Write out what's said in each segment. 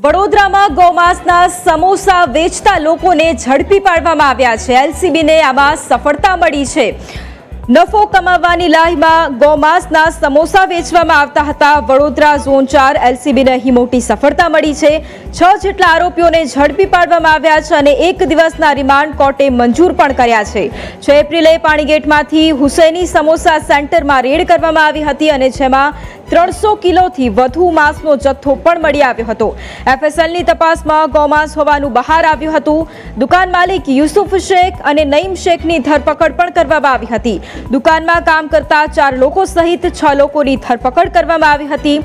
વડોદરામાં ગૌમાંસના સમોસા વેચતા લોકોને ઝડપી પાડવામાં આવ્યા છે। એલસીબીને આમાં સફળતા મળી છે। નફો કમાવવાની લાહીમાં ગૌમાંસના સમોસા વેચવામાં આવતા હતા। વડોદરા ઝોન 4 એલસીબીને અહીં મોટી સફળતા મળી છે। 6 જેટલા આરોપીઓને ઝડપી પાડવામાં આવ્યા છે અને 1 દિવસના રિમાન્ડ કોર્ટે મંજૂર પણ કર્યા છે। 6 એપ્રિલે પાણીગેટમાંથી હુસૈની સમોસા સેન્ટરમાં રેડ કરવામાં આવી હતી અને જેમાં 300 કિલોથી વધુ માંસનો જથ્થો પણ મળી આવ્યો હતો। એફએસએલની તપાસમાં ગૌમાંસ હોવાનું બહાર આવ્યું હતું। દુકાન માલિક યુસુફ શેખ અને નઈમ શેખની ધરપકડ પણ કરવામાં આવી હતી। દુકાનમાં કામ કરતા 4 લોકો સહિત 6 લોકોની ધરપકડ કરવામાં આવી હતી।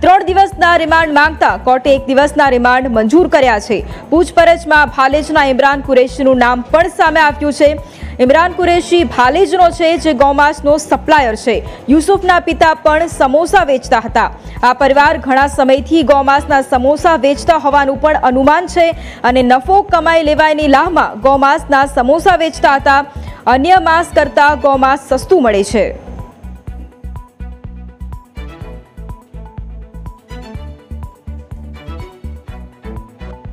3 દિવસના રિમાન્ડ માંગતા કોર્ટે 1 દિવસના રિમાન્ડ મંજૂર કર્યા છે। પૂછપરછમાં ભાલેજના ઇમરાન કુરેશીનું નામ પણ સામે આવ્યું છે। ઇમરાન કુરેશી ભાલેજનો છે જે ગૌમાંસનો સપ્લાયર છે। યુસુફના પિતા પણ સમોસા વેચતા હતા। આ પરિવાર ઘણા સમયથી ગૌમાંસના સમોસા વેચતા હોવાનું પણ અનુમાન છે અને નફો કમાઈ લેવાયની લાહમાં ગૌમાંસના સમોસા વેચતા હતા। અન્ય માંસ કરતાં ગૌમાંસ સસ્તું મળે છે।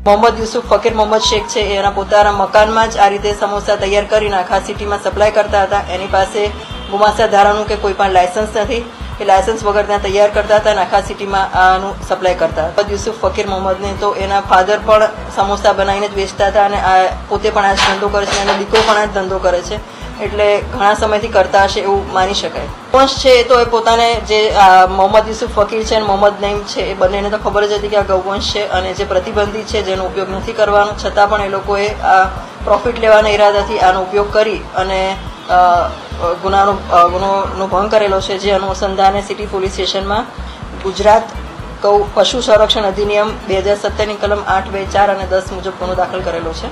मोहम्मद यूसुफ फकीर मोहम्मद शेख છે એના પોતાના મકાનમાં જ આ રીતે સમોસા તૈયાર કરીને આખા સિટીમાં સપ્લાય કરતા હતા। એની પાસે ગુમાસ્તા ધારાનું કે કોઈ પણ લાયસન્સ નથી, એ લાયસન્સ વગર ત્યાં તૈયાર કરતા હતા અને આખા સિટીમાં આનું સપ્લાય કરતા હતા। યુસુફ ફકીર મોહમ્મદને તો એના ફાધર પણ સમોસા બનાવીને જ વેચતા હતા અને પોતે પણ આ જ ધંધો કરે છે અને દીકરો પણ આ જ ધંધો કરે છે, એટલે ઘણા સમયથી કરતા હશે એવું માની શકાય। વંશ છે એ તો એ પોતાને જે મોહમ્મદ યુસુફ ફકીર છે અને મોહમ્મદ નઈમ છે એ બંનેને તો ખબર જ હતી કે આ ગૌવંશ છે અને જે પ્રતિબંધિત છે જેનો ઉપયોગ નથી કરવાનો, છતાં પણ એ લોકોએ આ પ્રોફિટ લેવાના ઈરાદાથી આનો ઉપયોગ કરી અને ગુનાનો ભંગ કરેલો છે। જે અનુસંધાને સિટી પોલીસ સ્ટેશનમાં ગુજરાત ગૌ પશુ સંરક્ષણ અધિનિયમ 2017ની કલમ 8, 2, 4 અને 10 મુજબ ગુનો દાખલ કરેલો છે।